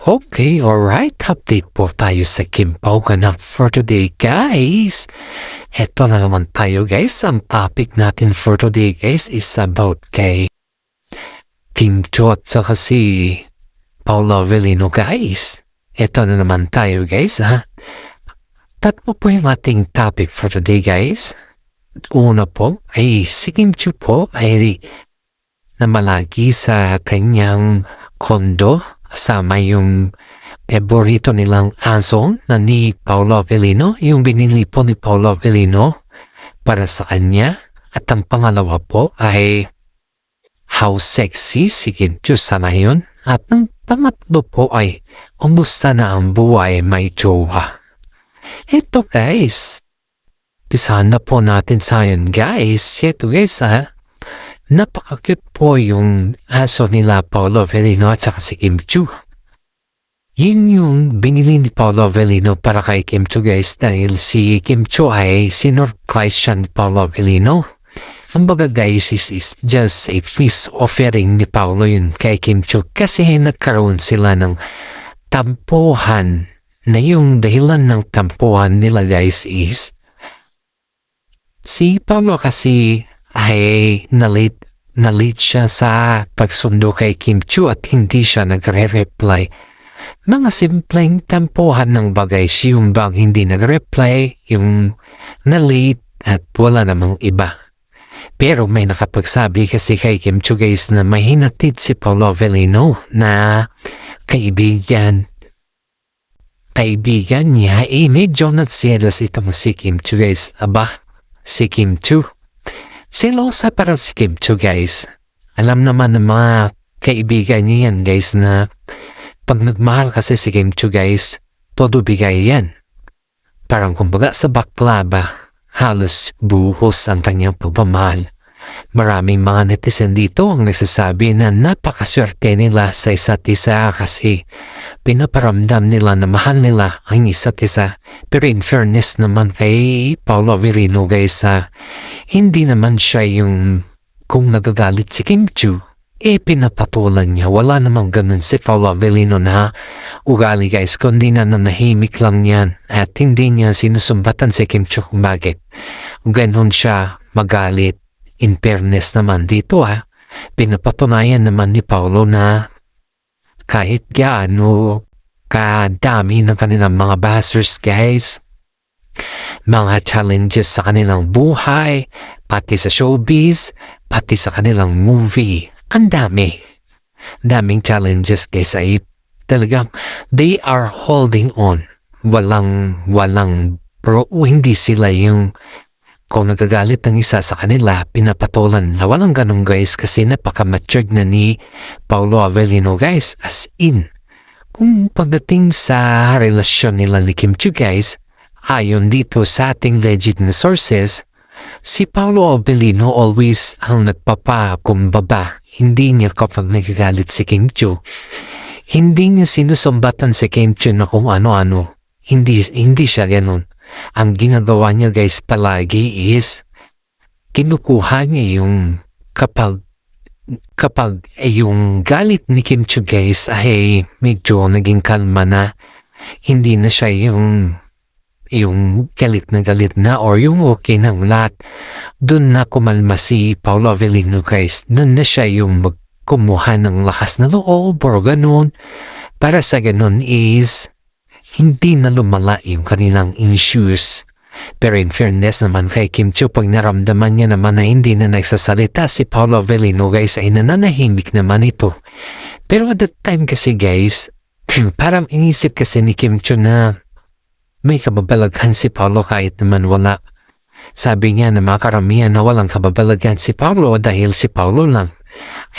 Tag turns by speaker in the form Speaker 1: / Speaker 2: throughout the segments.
Speaker 1: Okay, alright. Update po tayo sa Kim Pao Ganap for today, guys. Eto na naman tayo, guys. Ang topic natin for today, guys, is about kay Kim Cho at saka si Paolo Avellino, guys. Eto na naman tayo, guys, ha. Tatlo po yung ating topic for today, guys. Una po ay si Kim Cho po ay namalagi sa kanyang kondo kasama yung paborito nilang aso na ni Paolo Avellino, yung binili po ni Paolo Avellino para sa kanya. At ang pangalawa po ay how sexy si Kim Cho sa ngayon. At ang pangatlo po ay kumusta na ang buhay may jowa. Ito, guys, pisahan na po natin sa yun, guys. Ito, guys, ha. Napaka-cute po yung aso nila Paolo Avellino at saka si Kim Cho. Yun yung binili ni Paolo Avellino para kay Kim Cho, guys, dahil si Kim Cho ay sinurprise siya ni Paolo Avellino. Ang baga, guys, is just a peace offering ni Paolo yun kay Kim Cho kasi nagkaroon sila ng tampuhan na yung dahilan ng tampuhan nila, guys, is si Paolo kasi ay na-late siya sa pagsundo kay Kim Cho at hindi siya nagre-reply. Mga simpleng tampuhan ng bagay siya yung bang hindi nag-reply, yung na-late at wala namang iba. Pero may nakapagsabi kasi kay Kim Cho, guys, na may hinatid si Paolo Avellino na kaibigan niya. Medyo natsiyelas itong si Kim Cho, guys. Aba, si Kim Cho. Selosa para si Kim Cho, guys. Alam naman ng mga kaibigan niya yan, guys, na pag nagmahal kasi si Kim Cho, guys, todo bigay yan. Parang kumbaga sa bakla ba, halos buhos ang kanyang pagmamahal. Maraming mga netizen dito ang nagsasabi na napakaswerte nila sa isa't isa kasi pinaparamdam nila na mahal nila ang isa't isa. Pero in fairness naman kay Paolo Avellino, guys, hindi naman siya yung kung nagagalit si Kim Cho, pinapatulan niya. Wala namang ganun si Paolo Avellino na ugali, guys, kundi na nanahimik lang yan at hindi niya sinusumbatan si Kim Cho kung bakit ganun siya magalit. In fairness naman dito, pinapatunayan naman ni Paolo na kahit gaano kadami ng kanilang mga bashers, guys, mga challenges sa kanilang buhay, pati sa showbiz, pati sa kanilang movie, ang daming challenges, guys, ay talagang they are holding on. Walang hindi sila yung kung nagagalit ng isa sa kanila, pinapatulan na walang ganun, guys, kasi napaka-matured na ni Paolo Avellino, guys. As in, kung pagdating sa relasyon nila ni Kim Cho, guys, ayon dito sa ating legit na sources, si Paolo Avellino always ang nagpapakumbaba. Hindi niya kapag nagagalit si Kim Cho, hindi niya sinusumbatan si Kim Cho na kung ano-ano. Hindi siya ganun. Ang ginagawa niya, guys, palagi is kinukuha niya yung kapag yung galit ni Kim Cho, guys, ay medyo naging kalma na. Hindi na siya yung galit na or yung okay ng lahat. Doon na kumalma si Paolo Avellino, guys. Doon na siya yung magkumuha ng lakas na loob or ganun. Para sa ganun is hindi na lumala yung kanilang issues. Pero in fairness naman kay Kim Cho, pag naramdaman niya naman na hindi na nagsasalita si Paolo Avellino, guys, ay nananahimik naman ito. Pero at that time kasi, guys, parang inisip kasi ni Kim Cho na may kababalaghan si Paolo kahit naman wala. Sabi niya na makaramihan na walang kababalaghan si Paolo dahil si Paolo lang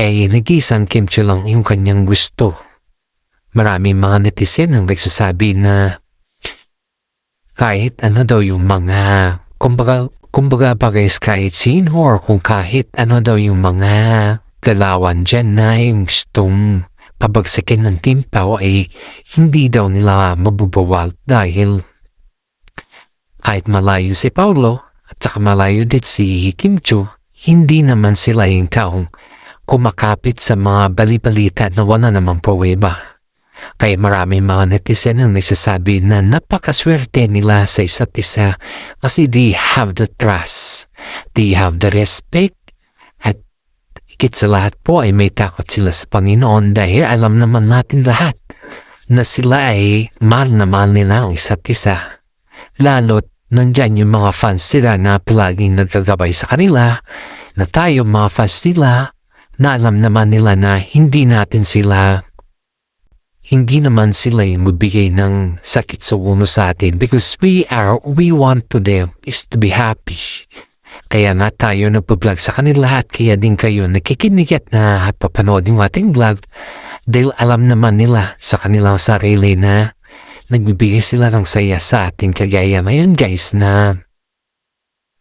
Speaker 1: ay nag-isang Kim Cho lang yung kanyang gusto. Maraming mga netizen ang nagsasabi na kahit ano daw yung mga kumbaga pa, guys, kahit sino or kung kahit ano daw yung mga galawan dyan na yung gustong pabagsakin ng Team Pao ay hindi daw nila mabubawal dahil kahit malayo si Paolo at saka malayo din si Kim Cho, hindi naman sila yung taong kumakapit sa mga balibalita na wala namang pruweba. Kaya maraming mga netizen ang nagsasabi na napakaswerte nila sa isa't isa kasi they have the trust, they have the respect, at higit sa lahat po ay may takot sila sa Panginoon dahil alam naman natin lahat na sila ay mahal na mahal nila ang isa't isa. Lalo't nandyan yung mga fans sila na palaging nagkagabay sa kanila, na tayo mga fans nila, na alam naman nila na hindi naman sila yung mabigay ng sakit sa ulo sa atin because we want to them is to be happy. Kaya na tayo nagpa-vlog sa kanila at kaya din kayo nakikinig at napapanood yung ating vlog dahil alam naman nila sa kanilang sarili na nagbibigay sila ng saya sa ating kagaya ngayon guys na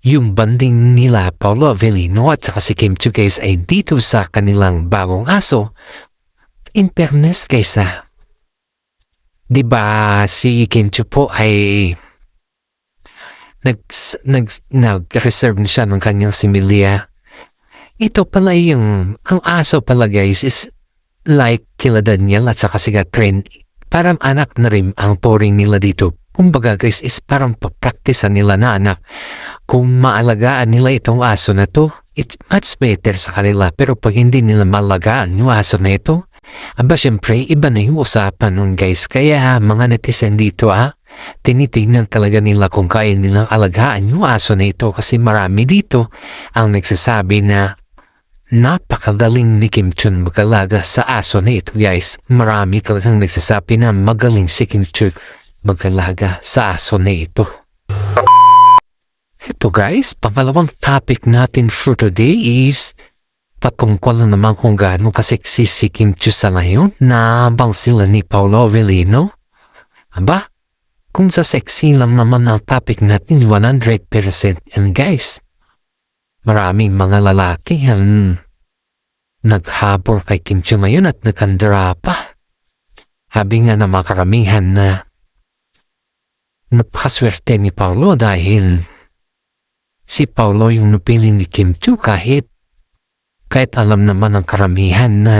Speaker 1: yung banding nila Paolo Avellino at saka si Kim Chiu guys ay dito sa kanilang bagong aso. In fairness guys diba si Kim Chiu po ay nag-reserve na siya ng kanyang similya. Ito pala ang aso pala guys is like kila Daniel at saka si Catherine. Parang anak na rin ang poring nila dito. Kumbaga guys is parang papraktisan nila na anak. Kung maalagaan nila itong aso na to, it's much better sa kanila. Pero pag hindi nila maalagaan yung aso na ito, aba syempre iba na yung usapan nun guys. Kaya mga netizen dito tinitignan talaga nila kung kaya nilang alagaan yung aso na ito. Kasi marami dito ang nagsasabi na napakagaling ni Kim Chiu mag-alaga sa aso na ito guys. Marami talagang nagsasabi na magaling si Kim Chiu mag-alaga sa aso na ito. Ito guys, pangalawang topic natin for today is patungkol na naman kung gaano kaseksi si Kim Chiu sa ngayon na habang sila ni Paolo Avellino. Aba, kung sa sexy lang naman ang topic natin 100%. And guys, maraming mga lalaki ang naghabol kay Kim Chiu ngayon at nagkandara pa. Sabi nga na makaramihan na napakaswerte ni Paolo dahil si Paolo yung napili ni Kim Chiu kahit alam naman ng karamihan na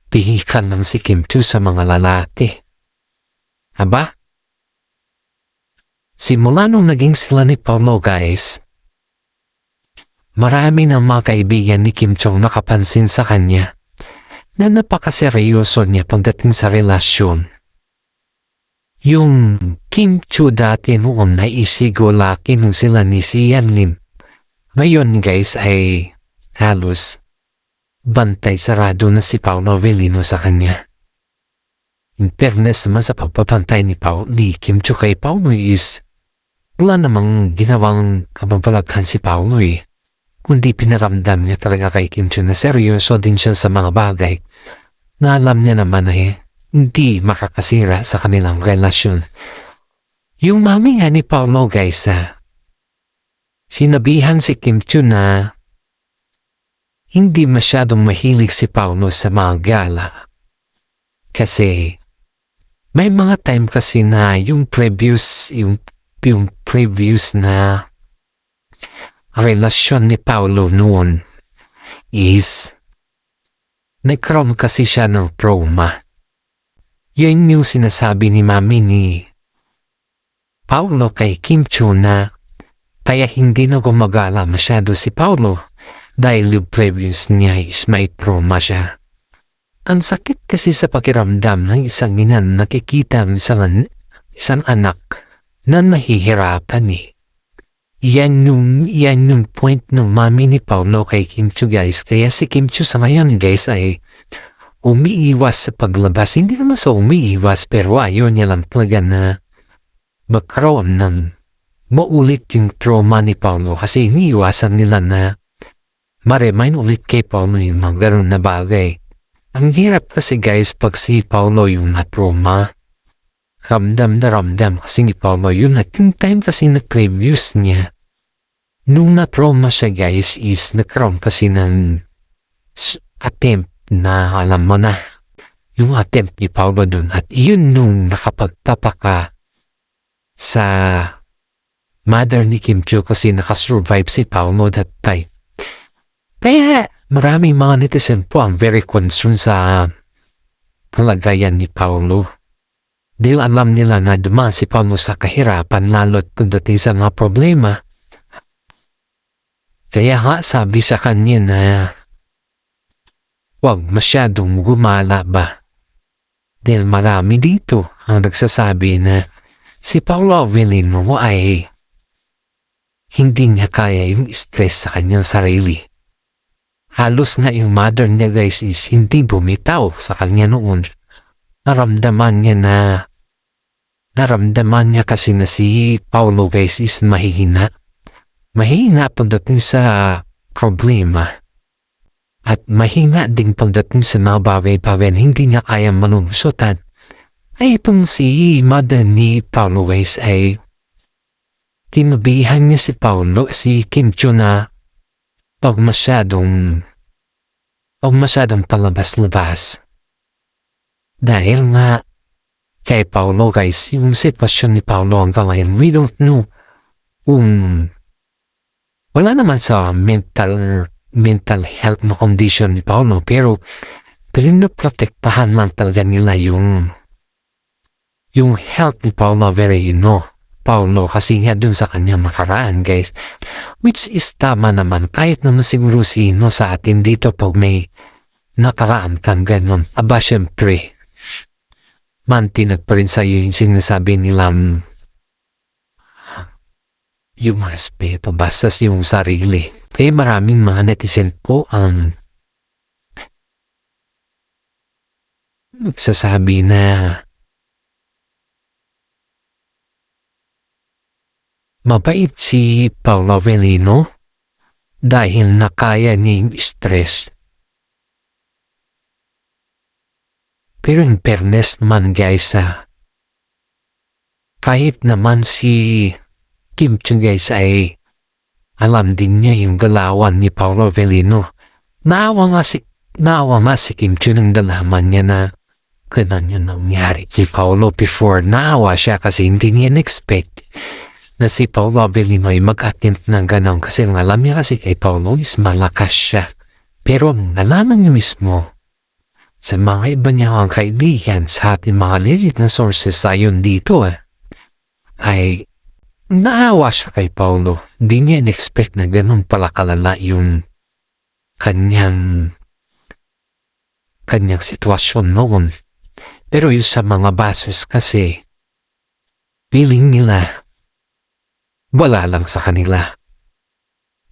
Speaker 1: pihikan lang si Kim Chiu sa mga lalaki. Aba? Simula nung naging sila ni Paolo guys, marami ng mga kaibigan ni Kim Chiu nakapansin sa kanya na napakaseryoso niya pagdating sa relasyon. Yung Kim Chiu dati noon ay isigolaki nung sila ni Sian Lim. Ngayon guys ay halos bantay sarado na si Paolo Avellino sa kanya. In fairness naman sa pagpapantay ni Kim Chiu kay Paolo is wala namang ginawang kapampalaghan si Paolo kundi pinaramdam niya talaga kay Kim Chiu na seryoso din siya sa mga bagay na alam niya naman hindi makakasira sa kanilang relasyon. Yung mami nga ni Paolo guys sinabihan si Kim Chiu na hindi masyadong mahilig si Paolo sa mga gala. Kasi may mga time kasi na yung previous na relasyon ni Paolo noon is nagkaroon kasi siya ng trauma. Yan yung sinasabi ni mami ni Paolo kay Kim Chiu na kaya hindi na gumagala masyado si Paolo dahil yung previous niya is may trauma siya. Ang sakit kasi sa pakiramdam ng isang ina na nakikita ng isang anak na nahihirapan Yan yung point ng mami ni Paolo kay Kim Chiu guys. Kaya si Kim Chiu sa ngayon guys ay umiiwas sa paglabas. Hindi naman sa umiiwas pero ayaw niya lang talaga na magkaroon ng maulit yung trauma ni Paolo kasi iniiwasan nila na ma-remind ulit kay Paolo yung mga ganun na bagay. Ang hirap kasi guys pag si Paolo yung na-trauma. Ramdam na ramdam kasi ni Paolo yun at yung time kasi na-previews niya. Nung na-trauma siya guys is nagkaroon kasi ng attempt na alam mo na yung attempt ni Paolo dun at yun nung nakapagpapaka sa mother ni Kim Chiu kasi nakasurvive si Paolo that time. Kaya maraming mga netizen po ang very concerned sa kalagayan ni Paulo. Dahil alam nila na dumaan si Paulo sa kahirapan lalo't pagdating sa mga problema. Kaya nga sabi sa kanya na huwag masyadong gumala ba. Dahil marami dito ang nagsasabi na si Paulo Avellino ay hindi niya kaya yung stress sa kanyang sarili. Halos nga yung mother niya guys is hindi bumitaw sa kanya noon. Naramdaman niya kasi na si Paulo guys is mahihina. Mahina pagdating sa problema. At mahina din pagdating sa mga bagay-bagay na hindi niya kaya manunusutan. Ay itong si mother ni Paulo guys ay tinabihan niya si Paulo, si Kim Chiu na huwag masyadong palabas-labas. Dahil nga kay Paulo guys, yung sitwasyon ni Paulo hanggang ngayon, we don't know wala naman sa mental health na condition ni Paulo, pero pinoprotektahan lang talaga nila yung health ni Paulo Paulo kasi nga dun sa kanya makaraan guys, which is tama naman kahit naman siguro sino sa atin dito pag may nakaraan kang ganon. Aba syempre mantinag pa rin sa'yo yung sinasabi nila yung respeto basta yung sarili. Kaya maraming mga netizen po ang nagsasabi na mabait si Paulo Avellino dahil nakaya niya yung stress. Pero in fairness naman guys, kahit naman si Kim Chiu guys ay alam din niya yung galawan ni Paulo Avellino. Naawa nga si Kim Chiu nang dalaman niya na ganun yung nangyari kay Paulo before. Naawa siya kasi hindi niya expect na si Paulo Avellino ay mag-attempt ng gano'n kasi alam niya kasi kay Paulo is malakas siya. Pero nalaman niya mismo sa mga iba niya ang kaibigan sa ating mga legit na sources ayon dito ay naawa siya kay Paulo. Hindi niya in-expect na gano'n pala kalala yung kanyang sitwasyon noon. Pero yung sa mga basers kasi feeling nila wala lang sa kanila.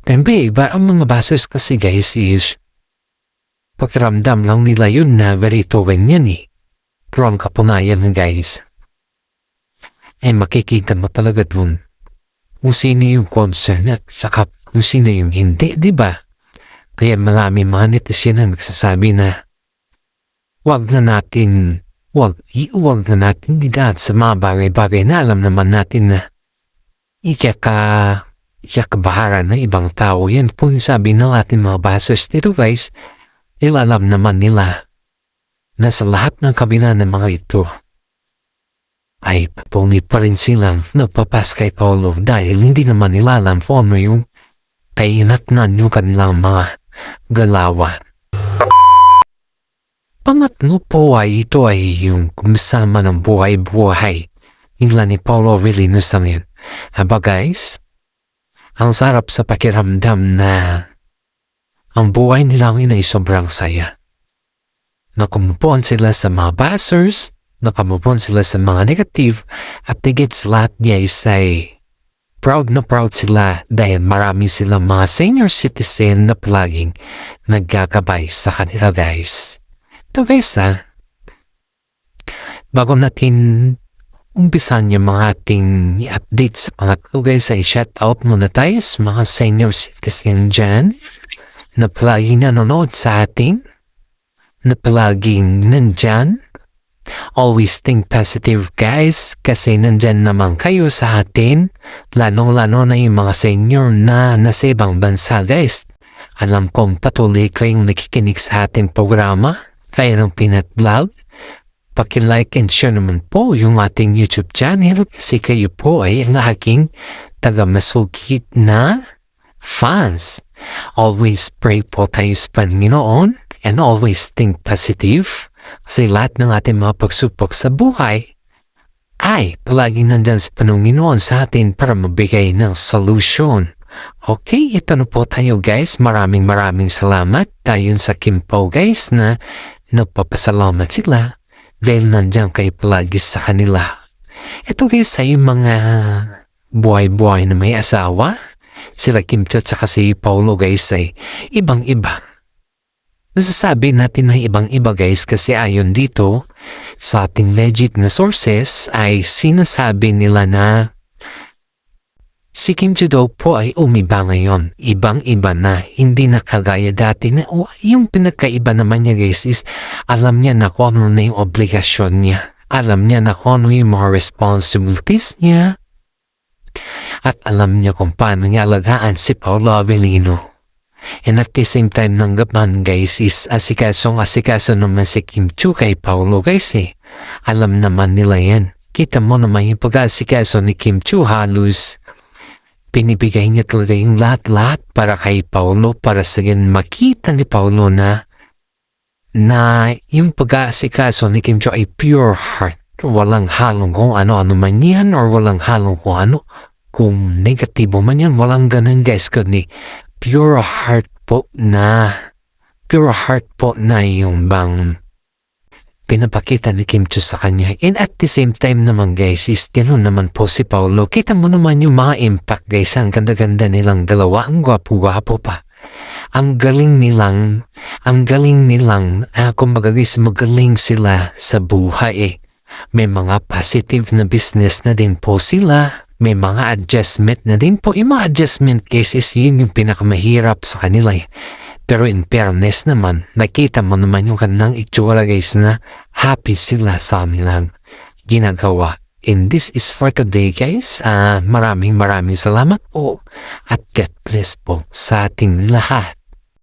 Speaker 1: Iba ang mga basers kasi guys is pakiramdam lang nila yun na verito ganyan Pero ang kapunayan guys ay makikita mo talaga dun kung sino yung concern at saka kung sino yung hindi, di ba? Kaya marami mga netizen na nagsasabi na huwag na natin didat sa mga bagay-bagay na alam naman natin na ikakabahara ng ibang tao. Yan po yung sabi ng ating mga basers dito guys. Ilalam naman nila na sa lahat ng kabila ng mga ito ay patuloy pa rin silang nagpapas kay Paulo dahil hindi naman nila alam kung ano yung kainatnan yung kanilang mga galawan. Pangatlo po ay ito ay yung kumisama ng buhay-buhay nila ni Paulo Avellino sa ngayon. Haba guys, ang sarap sa pakiramdam na ang buhay nila ngayon ay sobrang saya. Nakamupon sila sa mga basers, nakamupon sila sa mga negative, at higit sa lahat guys ay proud na proud sila dahil marami silang mga senior citizen na palaging nagkakabay sa kanila guys. Ito guys bago natin umpisan yung mga ating i-update sa mga guys ay shout out muna tayo sa mga senior citizen dyan na palaging nanonood sa ating, na palaging nandyan. Always think positive guys kasi nandyan naman kayo sa atin, lalo na yung mga senior na nasa ibang bansa guys. Alam kong patuloy kayong nakikinig sa ating programa, kaya ng Peanut Vlog. Paki-like and share naman po yung ating YouTube channel kasi kayo po ay ang aking taga-masugid na fans. Always pray po tayo sa Panginoon and always think positive Kasi lahat ng ating mga pagsupok sa buhay ay palaging nandyan sa Panginoon sa atin para mabigay ng solusyon. Okay, ito na po tayo guys. Maraming salamat tayo sa Kimpo guys na napapasalamat sila dahil nandyan kayo palagi sa kanila. Ito guys ay mga buhay-buhay na may asawa. Sila Kimcho at saka si Paulo guys ay ibang-iba. Nasasabi natin na ibang-iba guys kasi ayon dito sa ating legit na sources ay sinasabi nila na si Kim Cho daw po ay umiba ngayon. Ibang-iba na, hindi na kagaya dati na yung pinagkaiba naman niya guys is alam niya na kung ano na yung obligasyon niya. Alam niya na kung ano yung mga responsibilities niya. At alam niya kung paano niya alagaan si Paulo Avellino. And at the same time nang gapan guys is asikaso naman si Kim Cho kay Paulo guys eh. Alam naman nila yan. Kita mo naman yung pag-asikaso ni Kim Cho halos pinibigay niya talaga yung lahat-lahat para kay Paulo para sa makita ni Paulo na yung pag-aasikaso ni Kim Cho ay pure heart. Walang halong kung ano-ano man yan or walang halong kung ano. Kung negatibo man yan, walang ganun guys kundi pure heart po na yung bang pinapakita ni Kim Cho sa kanya. And at the same time naman guys is ganoon naman po si Paulo. Kita mo naman yung mga impact guys. Ang ganda-ganda nilang dalawa. Ang gwapo-gwapo pa. Ang galing nilang kumbaga guys magaling sila sa buhay eh. May mga positive na business na din po sila. May mga adjustment na din po. Yung mga adjustment cases, yun yung pinakamahirap sa kanila eh. Pero in fairness naman, nakita mo naman yung kanilang itsura guys na happy sila sa kanilang ginagawa. And this is for today guys. Maraming salamat po. At God bless po sa ating lahat.